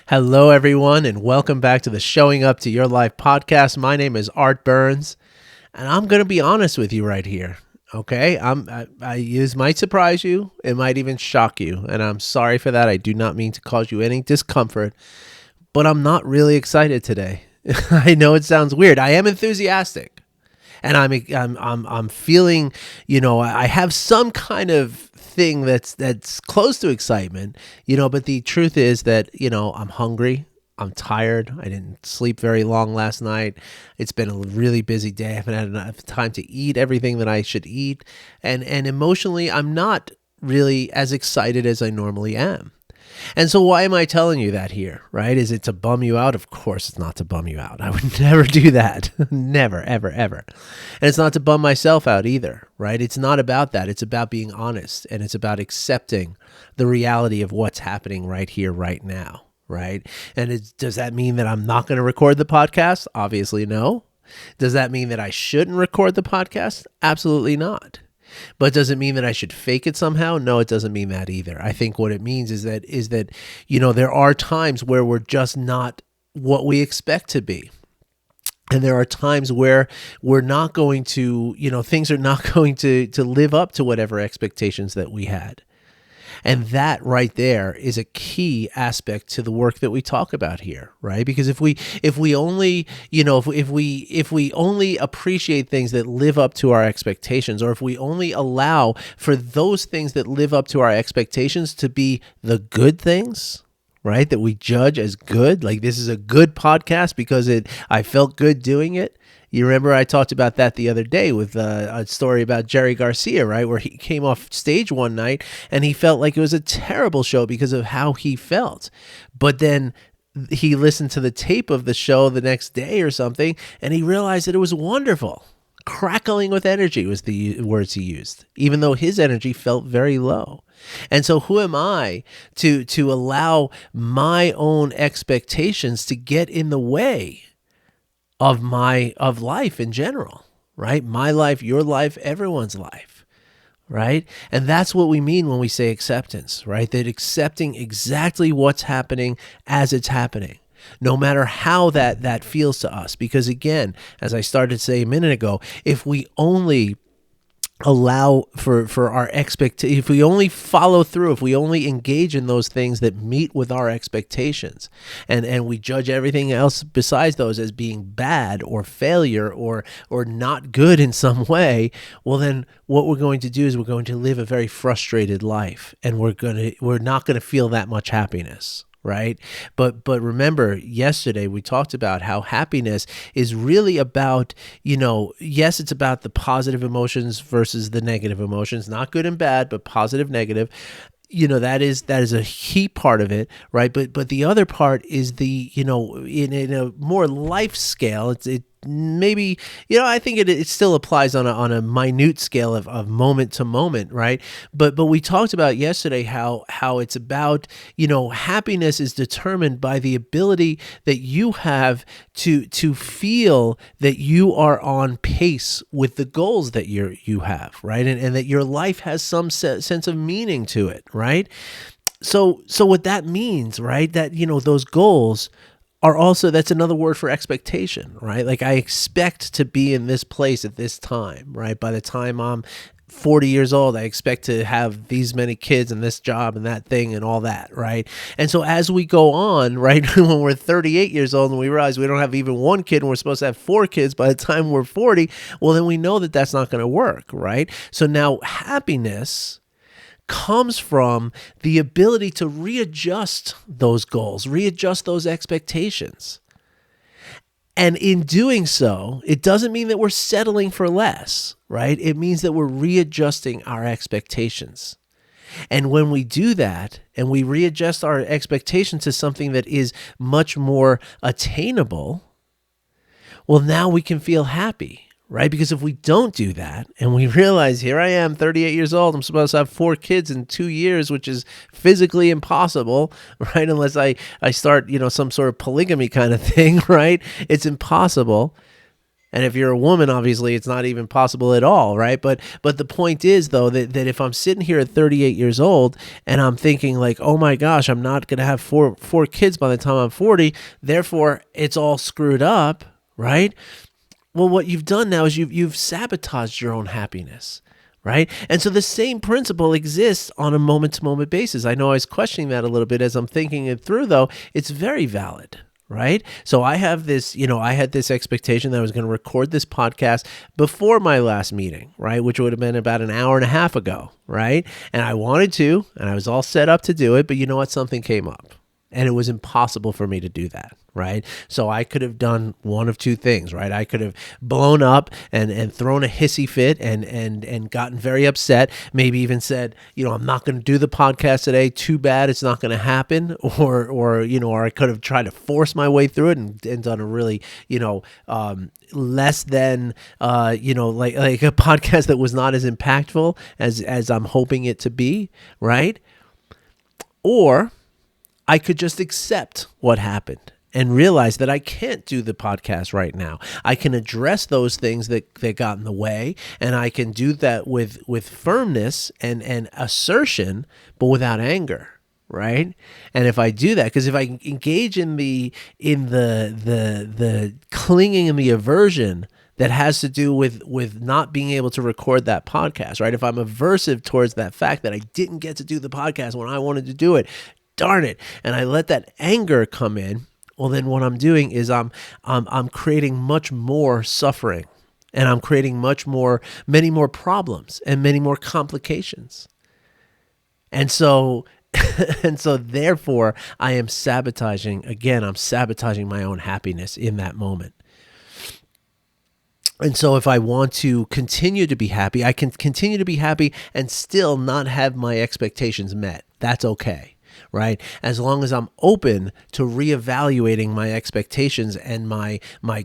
Hello, everyone, and welcome back to the Showing Up to Your Life podcast. My name is Art Burns, and I'm going to be honest with you right here. Okay, this might surprise you, it might even shock you, and I'm sorry for that. I do not mean to cause you any discomfort, but I'm not really excited today. I know it sounds weird. I am enthusiastic, and I'm feeling, I have some kind of thing that's close to excitement, but the truth is that, I'm hungry. I'm tired. I didn't sleep very long last night. It's been a really busy day. I haven't had enough time to eat everything that I should eat. And emotionally, I'm not really as excited as I normally am. And so why am I telling you that here, right? Is it to bum you out? Of course it's not to bum you out. I would never do that. Never, ever, ever. And it's not to bum myself out either, right? It's not about that. It's about being honest, and it's about accepting the reality of what's happening right here, right now, right? And does that mean that I'm not going to record the podcast? Obviously, no. Does that mean that I shouldn't record the podcast? Absolutely not. But does it mean that I should fake it somehow? No, it doesn't mean that either. I think what it means is that there are times where we're just not what we expect to be. And there are times where we're not going to, things are not going to live up to whatever expectations that we had. And that right there is a key aspect to the work that we talk about here, right? Because if we only, if we only appreciate things that live up to our expectations, or if we only allow for those things that live up to our expectations to be the good things, right? That we judge as good, like this is a good podcast because I felt good doing it. You remember I talked about that the other day with a story about Jerry Garcia, right? Where he came off stage one night and he felt like it was a terrible show because of how he felt. But then he listened to the tape of the show the next day or something, and he realized that it was wonderful. Crackling with energy was the words he used, even though his energy felt very low. And so who am I to allow my own expectations to get in the way of life in general, right? My life, your life, everyone's life, right? And that's what we mean when we say acceptance, right? That accepting exactly what's happening as it's happening, no matter how that feels to us. Because again, as I started to say a minute ago, if we only allow for our expectation, if we only follow through, if we only engage in those things that meet with our expectations, and we judge everything else besides those as being bad or failure or not good in some way, well then what we're going to do is we're going to live a very frustrated life, and we're not going to feel that much happiness. Right. But remember, yesterday we talked about how happiness is really about, yes, it's about the positive emotions versus the negative emotions, not good and bad, but positive, negative. That is a key part of it, right? But the other part is in a more life scale, it maybe, I think it still applies on a minute scale of moment to moment, right? But we talked about yesterday how it's about, happiness is determined by the ability that you have to feel that you are on pace with the goals that you have, right? And that your life has some sense of meaning to it, right? So what that means, right? That, those goals are also, that's another word for expectation, right? Like I expect to be in this place at this time, right? By the time I'm 40 years old, I expect to have these many kids and this job and that thing and all that, right? And so as we go on, right, when we're 38 years old and we realize we don't have even one kid and we're supposed to have 4 kids by the time we're 40, well, then we know that that's not going to work, right? So now happiness comes from the ability to readjust those goals, readjust those expectations. And in doing so, it doesn't mean that we're settling for less, right? It means that we're readjusting our expectations. And when we do that and we readjust our expectations to something that is much more attainable, well, now we can feel happy. Right? Because if we don't do that and we realize, here I am, 38 years old, I'm supposed to have 4 kids in 2 years, which is physically impossible, right? Unless I start, some sort of polygamy kind of thing, right? It's impossible. And if you're a woman, obviously it's not even possible at all, right? But the point is, though, that if I'm sitting here at 38 years old and I'm thinking like, oh my gosh, I'm not going to have four kids by the time I'm 40, therefore it's all screwed up, right? Well, what you've done now is you've sabotaged your own happiness, right? And so the same principle exists on a moment-to-moment basis. I know I was questioning that a little bit as I'm thinking it through, though. It's very valid, right? So I have this, I had this expectation that I was going to record this podcast before my last meeting, right? Which would have been about an hour and a half ago, right? And I wanted to, and I was all set up to do it, but you know what? Something came up. And it was impossible for me to do that, right? So I could have done one of two things, right? I could have blown up and thrown a hissy fit and gotten very upset, maybe even said, I'm not going to do the podcast today. Too bad, it's not going to happen. Or I could have tried to force my way through it and done a really, less than, like a podcast that was not as impactful as I'm hoping it to be, right? Or I could just accept what happened and realize that I can't do the podcast right now. I can address those things that got in the way, and I can do that with firmness and assertion, but without anger, right? And if I do that, because if I engage in the clinging and the aversion that has to do with not being able to record that podcast, right? If I'm aversive towards that fact that I didn't get to do the podcast when I wanted to do it, darn it, and I let that anger come in, well, then what I'm doing is I'm creating much more suffering, and I'm creating many more problems and many more complications. And so therefore I am sabotaging my own happiness in that moment. And so if I want to continue to be happy, I can continue to be happy and still not have my expectations met. That's okay. Right? As long as I'm open to reevaluating my expectations and my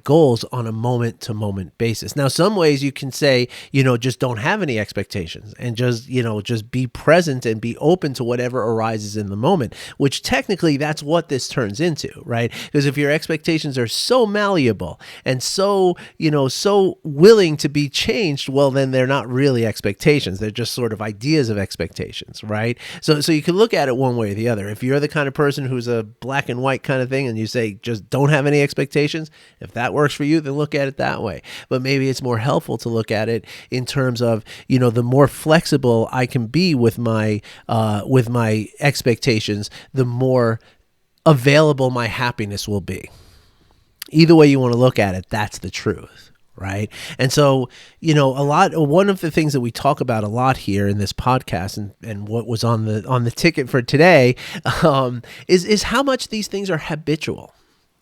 goals on a moment-to-moment basis. Now, some ways you can say, just don't have any expectations and just be present and be open to whatever arises in the moment, which technically that's what this turns into, right? Because if your expectations are so malleable and so willing to be changed, well, then they're not really expectations. They're just sort of ideas of expectations, right? So you can look at it one way or the other. If you're the kind of person who's a black and white kind of thing and you say just don't have any expectations, if that works for you, then look at it that way. But maybe it's more helpful to look at it in terms of, the more flexible I can be with my expectations, the more available my happiness will be. Either way you want to look at it, that's the truth. Right. And so, one of the things that we talk about a lot here in this podcast and what was on the ticket for today is how much these things are habitual.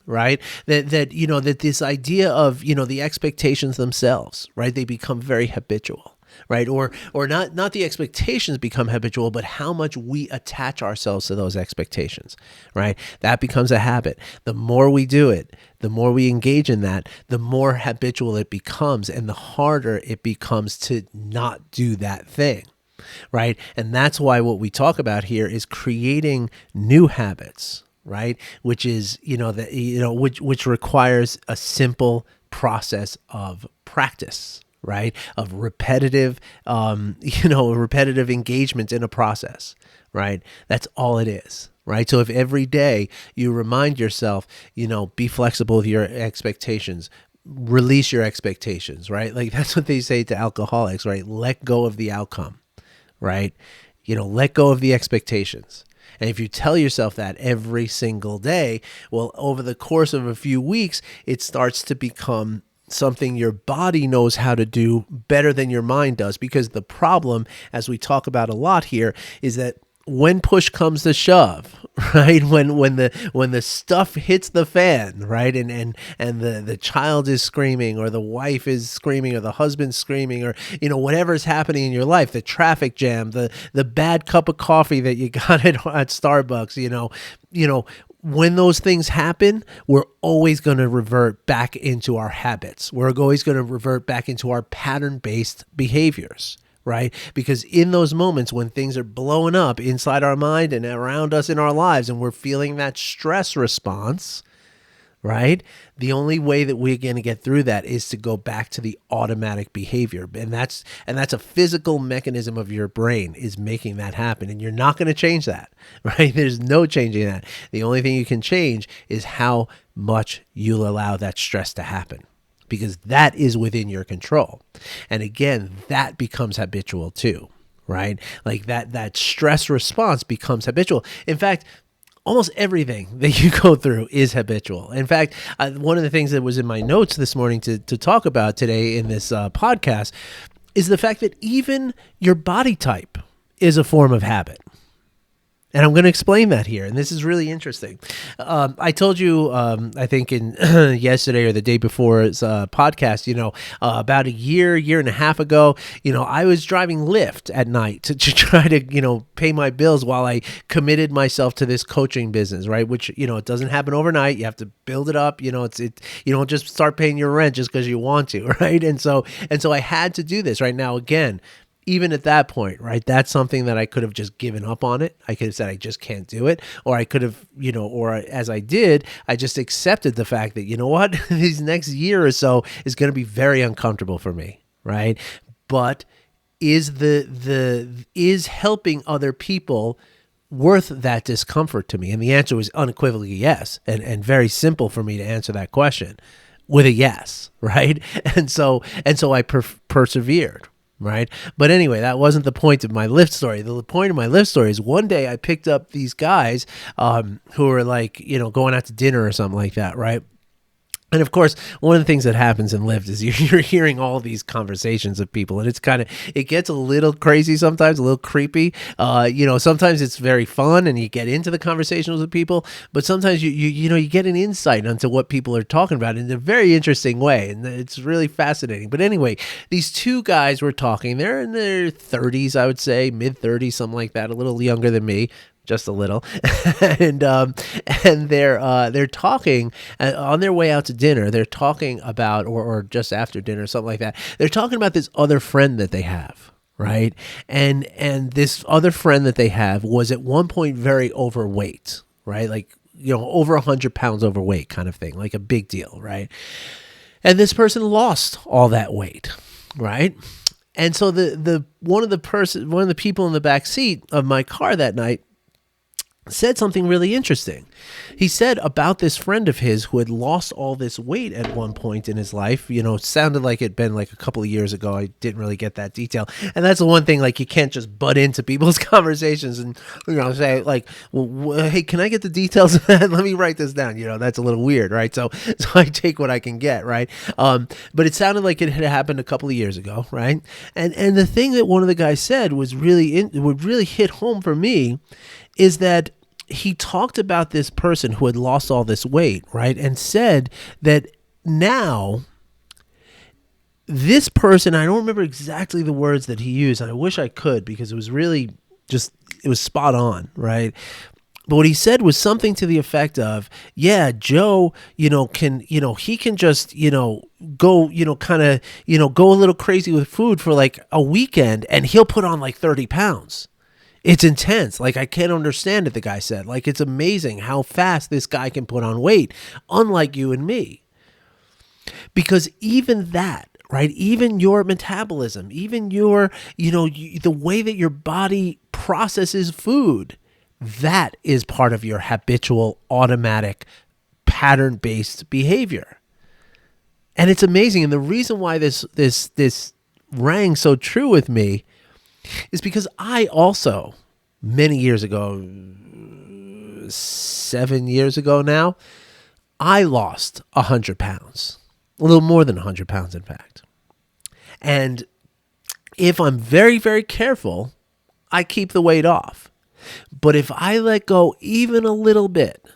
Right. That this idea of, the expectations themselves. Right. They become very habitual. Right. Or not the expectations become habitual, but how much we attach ourselves to those expectations. Right. That becomes a habit. The more we do it, the more we engage in that, the more habitual it becomes and the harder it becomes to not do that thing. Right. And that's why what we talk about here is creating new habits. Right. Which is, which requires a simple process of practice. Right, of repetitive engagement in a process, right? That's all it is, right? So if every day you remind yourself, be flexible with your expectations, release your expectations, right? Like that's what they say to alcoholics, right? Let go of the outcome, right? Let go of the expectations. And if you tell yourself that every single day, well, over the course of a few weeks, it starts to become something your body knows how to do better than your mind does. Because the problem, as we talk about a lot here, is that when push comes to shove, right? When the stuff hits the fan, right? And the child is screaming, or the wife is screaming, or the husband's screaming, or whatever's happening in your life, the traffic jam, the bad cup of coffee that you got at Starbucks, when those things happen, we're always going to revert back into our habits. We're always going to revert back into our pattern-based behaviors, right? Because in those moments when things are blowing up inside our mind and around us in our lives, and we're feeling that stress response, right? The only way that we're going to get through that is to go back to the automatic behavior. And that's a physical mechanism of your brain is making that happen. And you're not going to change that, right? There's no changing that. The only thing you can change is how much you'll allow that stress to happen, because that is within your control. And again, that becomes habitual too, right? Like that stress response becomes habitual. In fact, almost everything that you go through is habitual. In fact, one of the things that was in my notes this morning to talk about today in this podcast is the fact that even your body type is a form of habit. And I'm going to explain that here. And this is really interesting. I told you, I think in yesterday or the day before's podcast, about a year and a half ago, I was driving Lyft at night to try to, pay my bills while I committed myself to this coaching business, right? Which, it doesn't happen overnight. You have to build it up. You don't just start paying your rent just because you want to, right? And so I had to do this right now. Again, even at that point, right, that's something that I could have just given up on it. I could have said, I just can't do it. Or I could have, or as I did, I just accepted the fact that, you know what, these next year or so is going to be very uncomfortable for me, right? But is is helping other people worth that discomfort to me? And the answer was unequivocally yes, and very simple for me to answer that question with a yes, right? And so I persevered. Right. But anyway, that wasn't the point of my Lyft story. The point of my Lyft story is one day I picked up these guys who were like, going out to dinner or something like that. Right. And of course, one of the things that happens in Lyft is you're hearing all these conversations of people, and it gets a little crazy sometimes, a little creepy. Sometimes it's very fun and you get into the conversations with people, but sometimes you get an insight into what people are talking about in a very interesting way, and it's really fascinating. But anyway, these two guys were talking. They're in their 30s, I would say, mid-30s, something like that, a little younger than me. Just a little, and they're talking on their way out to dinner. They're talking about, or just after dinner, something like that. They're talking about this other friend that they have, right? And this other friend that they have was at one point very overweight, right? Like over 100 pounds overweight, kind of thing, like a big deal, right? And this person lost all that weight, right? And so one of the people in the back seat of my car that night said something really interesting. He said about this friend of his who had lost all this weight at one point in his life. It sounded like it'd been like a couple of years ago. I didn't really get that detail. And that's the one thing, like, you can't just butt into people's conversations and, say like, well, hey, can I get the details of that? Let me write this down. That's a little weird, right? So I take what I can get, right? But it sounded like it had happened a couple of years ago, right? And the thing that one of the guys said would really hit home for me is that he talked about this person who had lost all this weight, right? And said that now this person, I don't remember exactly the words that he used, and I wish I could because it was really it was spot on, right? But what he said was something to the effect of, yeah, Joe, he can just, go, go a little crazy with food for like a weekend and he'll put on like 30 pounds. It's intense. Like, I can't understand it, the guy said. Like, it's amazing how fast this guy can put on weight, unlike you and me. Because even that, right, even your metabolism, even your, the way that your body processes food, that is part of your habitual, automatic, pattern-based behavior. And it's amazing. And the reason why this rang so true with me is because I also, many years ago, 7 years ago now, I lost 100 pounds, a little more than 100 pounds, in fact. And if I'm very, very careful, I keep the weight off. But if I let go even a little bit,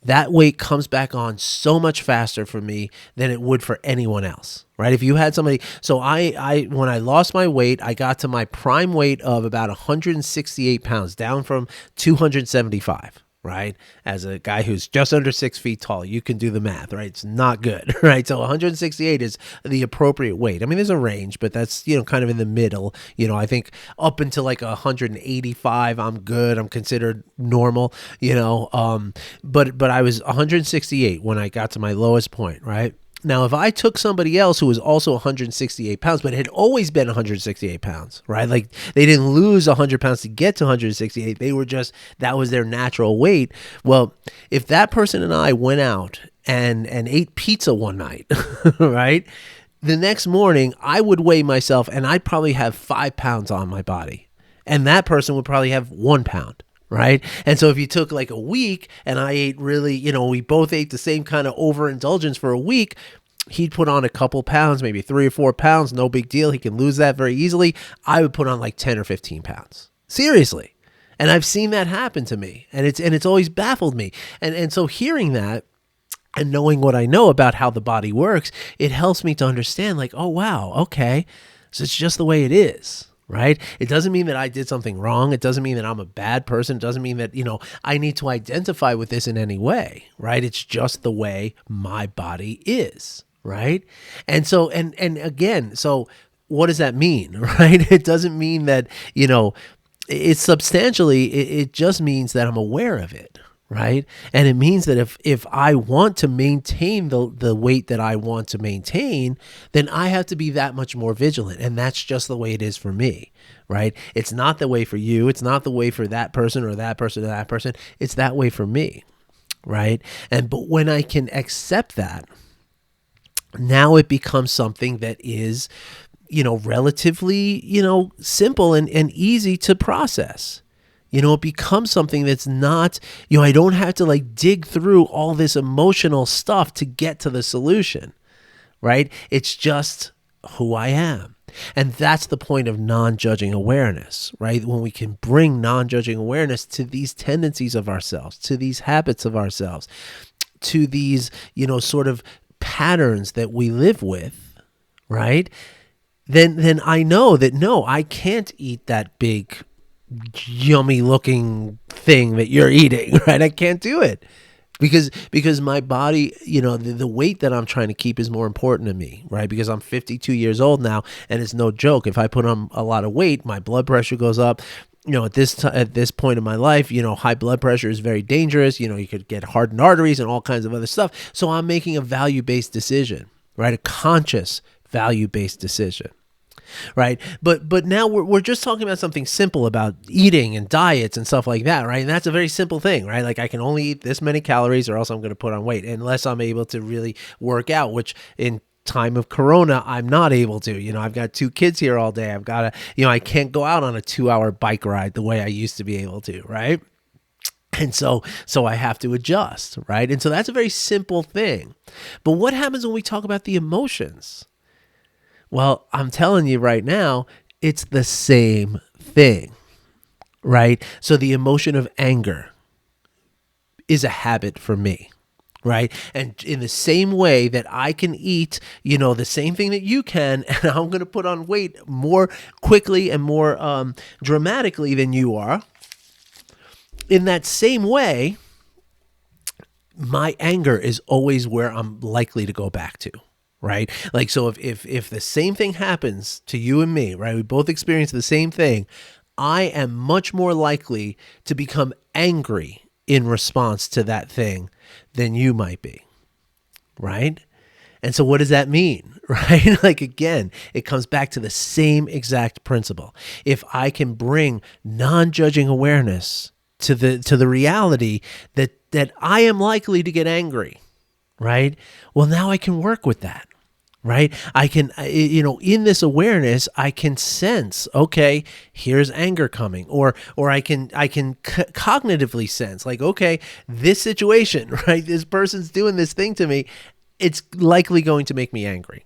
that weight comes back on so much faster for me than it would for anyone else, right? If you had somebody, so I when I lost my weight, I got to my prime weight of about 168 pounds, down from 275, right? As a guy who's just under 6 feet tall, you can do the math, right? It's not good, right? So 168 is the appropriate weight. I mean, there's a range, but that's, kind of in the middle. I think up until like 185, I'm good. I'm considered normal, but I was 168 when I got to my lowest point, right? Now, if I took somebody else who was also 168 pounds, but had always been 168 pounds, right? Like they didn't lose 100 pounds to get to 168. They were that was their natural weight. Well, if that person and I went out and ate pizza one night, right? The next morning, I would weigh myself and I'd probably have 5 pounds on my body. And that person would probably have 1 pound. Right. And so if you took like a week and I ate really, we both ate the same kind of overindulgence for a week, he'd put on a couple pounds, maybe 3 or 4 pounds. No big deal. He can lose that very easily. I would put on like 10 or 15 pounds. Seriously. And I've seen that happen to me. And it's always baffled me. And so hearing that and knowing what I know about how the body works, it helps me to understand like, oh, wow. Okay. So it's just the way it is. Right? It doesn't mean that I did something wrong. It doesn't mean that I'm a bad person. It doesn't mean that, I need to identify with this in any way, right? It's just the way my body is, right? And so, and again, so what does that mean, right? It doesn't mean that, it's substantially, it just means that I'm aware of it. Right. And it means that if I want to maintain the weight that I want to maintain, then I have to be that much more vigilant. And that's just the way it is for me. Right. It's not the way for you. It's not the way for that person or that person or that person. It's that way for me. Right. But when I can accept that, now it becomes something that is, relatively, simple and easy to process. It becomes something that's not, I don't have to like dig through all this emotional stuff to get to the solution, right? It's just who I am. And that's the point of non-judging awareness, right? When we can bring non-judging awareness to these tendencies of ourselves, to these habits of ourselves, to these, sort of patterns that we live with, right? Then I know that, no, I can't eat that big yummy looking thing that you're eating, right? I can't do it because my body, the weight that I'm trying to keep is more important to me, right? Because I'm 52 years old now, and it's no joke. If I put on a lot of weight, my blood pressure goes up. At this point in my life, high blood pressure is very dangerous. You could get hardened arteries and all kinds of other stuff. So I'm making a value-based decision, right? A conscious value-based decision. Right. But now we're just talking about something simple about eating and diets and stuff like that. Right. And that's a very simple thing. Right. Like I can only eat this many calories or else I'm going to put on weight unless I'm able to really work out, which in time of Corona, I'm not able to. I've got 2 kids here all day. I've got to, I can't go out on a 2-hour bike ride the way I used to be able to. Right. And so I have to adjust. Right. And so that's a very simple thing. But what happens when we talk about the emotions? Well, I'm telling you right now, it's the same thing, right? So the emotion of anger is a habit for me, right? And in the same way that I can eat, the same thing that you can, and I'm going to put on weight more quickly and more dramatically than you are, in that same way, my anger is always where I'm likely to go back to. Right? Like, so if the same thing happens to you and me, right? We both experience the same thing. I am much more likely to become angry in response to that thing than you might be. Right? And so what does that mean? Right? Like, again, it comes back to the same exact principle. If I can bring non-judging awareness to the reality that I am likely to get angry, right? Well, now I can work with that. Right? I can, in this awareness, I can sense, okay, here's anger coming, or I can cognitively sense like, okay, this situation, right? This person's doing this thing to me. It's likely going to make me angry.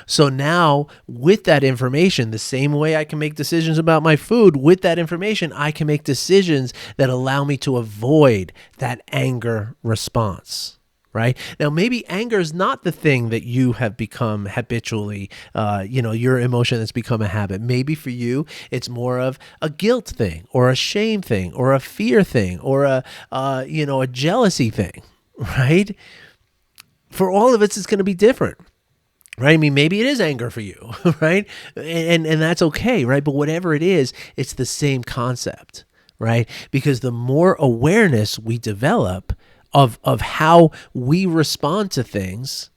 So now with that information, the same way I can make decisions about my food, with that information, I can make decisions that allow me to avoid that anger response. right? Now, maybe anger is not the thing that you have become habitually, your emotion that's become a habit. Maybe for you, it's more of a guilt thing or a shame thing or a fear thing or a jealousy thing, right? For all of us, it's going to be different. Right? I mean, maybe it is anger for you, right? And that's okay, right? But whatever it is, it's the same concept, right? Because the more awareness we develop of how we respond to things,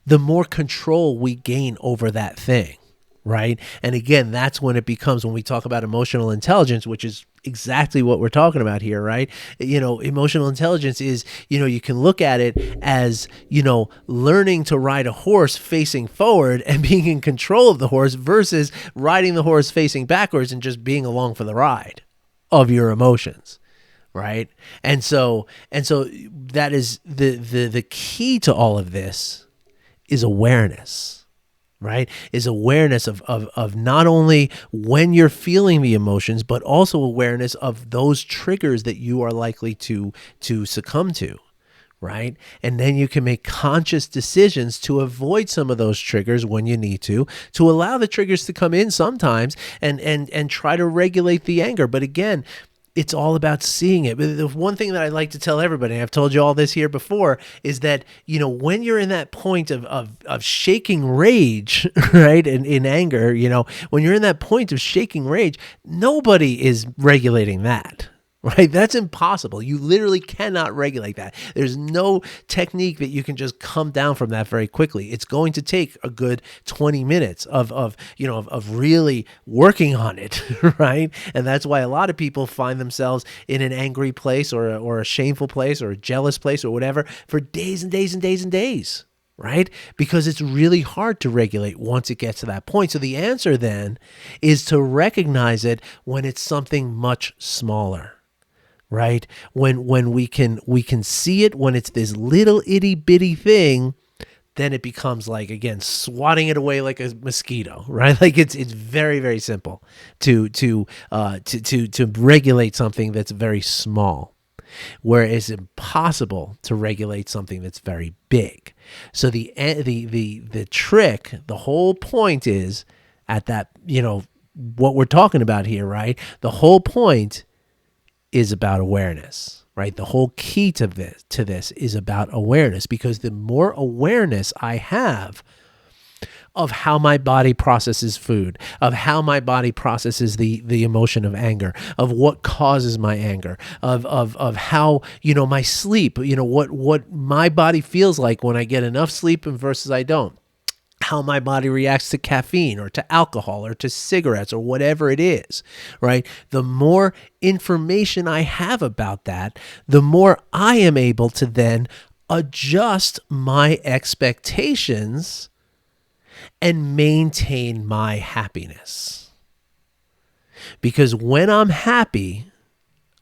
the more control we gain over that thing, right? And again, that's when it becomes, when we talk about emotional intelligence, which is exactly what we're talking about here, right? Emotional intelligence is, you can look at it as, learning to ride a horse facing forward and being in control of the horse versus riding the horse facing backwards and just being along for the ride of your emotions. Right. And so that is the key to all of this is awareness, right? Is awareness of not only when you're feeling the emotions, but also awareness of those triggers that you are likely to succumb to, right? And then you can make conscious decisions to avoid some of those triggers when you need to allow the triggers to come in sometimes and try to regulate the anger. But again, it's all about seeing it. But the one thing that I like to tell everybody, and I've told you all this here before, is that, when you're in that point of shaking rage, right, and in anger, when you're in that point of shaking rage, nobody is regulating that. Right? That's impossible. You literally cannot regulate that. There's no technique that you can just come down from that very quickly. It's going to take a good 20 minutes of really working on it, right? And that's why a lot of people find themselves in an angry place or a shameful place or a jealous place or whatever for days and days and days and days. Right? Because it's really hard to regulate once it gets to that point. So the answer then is to recognize it when it's something much smaller. Right? When we can see it, when it's this little itty bitty thing, then it becomes like, again, swatting it away like a mosquito, right? Like it's very, very simple to regulate something that's very small, where it's impossible to regulate something that's very big. So the trick, the whole point is at that, what we're talking about here, right? The whole point is about awareness, right? The whole key to this is about awareness, because the more awareness I have of how my body processes food, of how my body processes the emotion of anger, of what causes my anger, of how, my sleep, what my body feels like when I get enough sleep and versus I don't, how my body reacts to caffeine or to alcohol or to cigarettes or whatever it is, right? The more information I have about that, the more I am able to then adjust my expectations and maintain my happiness. Because when I'm happy,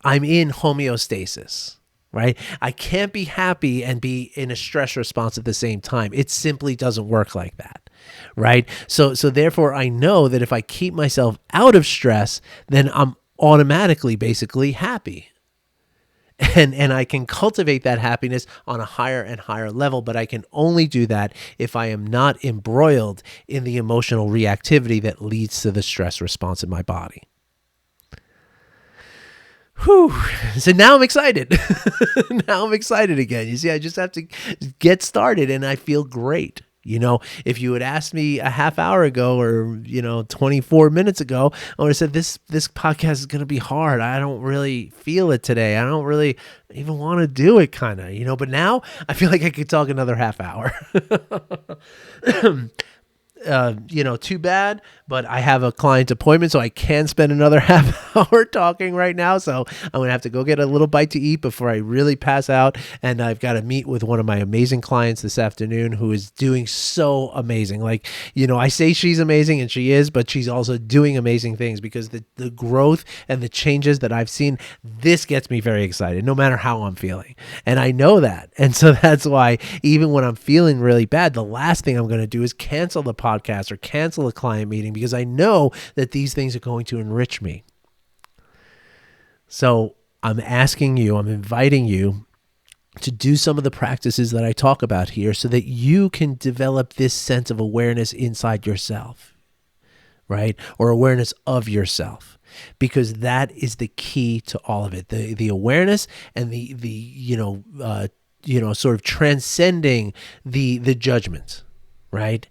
I'm in homeostasis. Right? I can't be happy and be in a stress response at the same time. It simply doesn't work like that. Right? So therefore I know that if I keep myself out of stress, then I'm automatically basically happy. And I can cultivate that happiness on a higher and higher level, but I can only do that if I am not embroiled in the emotional reactivity that leads to the stress response in my body. Whew. So now I'm excited. Now I'm excited again. You see, I just have to get started and I feel great. If you had asked me a half hour ago or, 24 minutes ago, I would have said this podcast is going to be hard. I don't really feel it today. I don't really even want to do it kind of, but now I feel like I could talk another half hour. Too bad, but I have a client appointment, so I can spend another half hour talking right now. So I'm going to have to go get a little bite to eat before I really pass out. And I've got to meet with one of my amazing clients this afternoon who is doing so amazing. Like, I say she's amazing and she is, but she's also doing amazing things because the growth and the changes that I've seen, this gets me very excited no matter how I'm feeling. And I know that. And so that's why even when I'm feeling really bad, the last thing I'm going to do is cancel the podcast or cancel a client meeting because I know that these things are going to enrich me. So I'm asking you, I'm inviting you to do some of the practices that I talk about here so that you can develop this sense of awareness inside yourself, right? Or awareness of yourself, because that is the key to all of it. The awareness and the sort of transcending the judgment, right?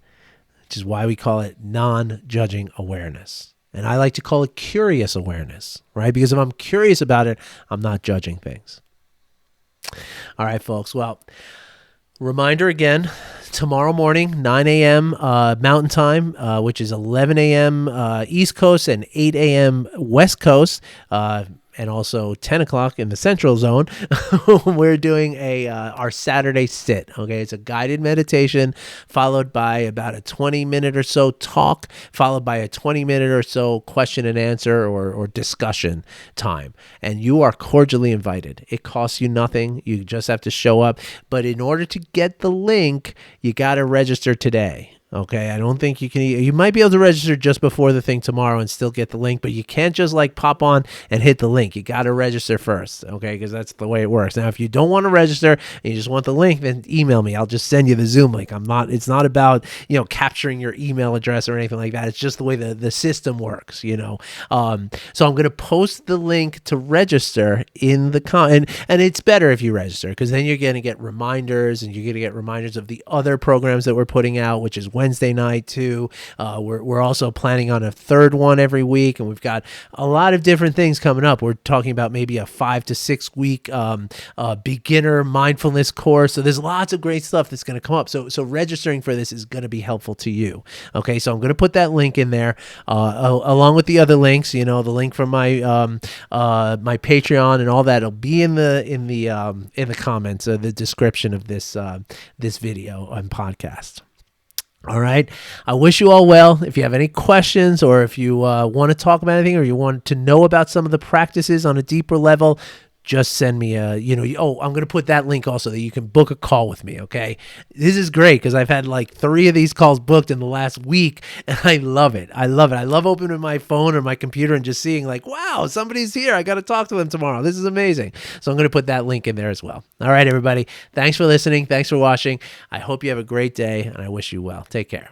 Which is why we call it non-judging awareness. And I like to call it curious awareness, right? Because if I'm curious about it, I'm not judging things. All right, folks. Well, reminder again, tomorrow morning, 9 a.m. Mountain Time, which is 11 a.m. East Coast and 8 a.m. West Coast, and also 10 o'clock in the Central Zone, we're doing our Saturday sit. Okay, it's a guided meditation followed by about a 20-minute or so talk, followed by a 20-minute or so question and answer or discussion time. And you are cordially invited. It costs you nothing. You just have to show up. But in order to get the link, you got to register today. Okay, I don't think you might be able to register just before the thing tomorrow and still get the link, but you can't just like pop on and hit the link. You got to register first, okay, because that's the way it works. Now, if you don't want to register and you just want the link, then email me. I'll just send you the Zoom link. It's not about, capturing your email address or anything like that. It's just the way the system works, So I'm going to post the link to register in the and it's better if you register because then you're going to get reminders and you're going to get reminders of the other programs that we're putting out, which is Wednesday night too. We're also planning on a third one every week, and we've got a lot of different things coming up. We're talking about maybe a 5 to 6 week beginner mindfulness course. So there's lots of great stuff that's going to come up. So registering for this is going to be helpful to you. Okay, so I'm going to put that link in there along with the other links. The link from my my Patreon and all that. It'll be in the comments, the description of this video and podcast. All right. I wish you all well. If you have any questions or if you want to talk about anything or you want to know about some of the practices on a deeper level, just send me I'm going to put that link also that you can book a call with me. Okay. This is great because I've had like 3 of these calls booked in the last week and I love it. I love opening my phone or my computer and just seeing like, wow, somebody's here. I got to talk to them tomorrow. This is amazing. So I'm going to put that link in there as well. All right, everybody. Thanks for listening. Thanks for watching. I hope you have a great day and I wish you well. Take care.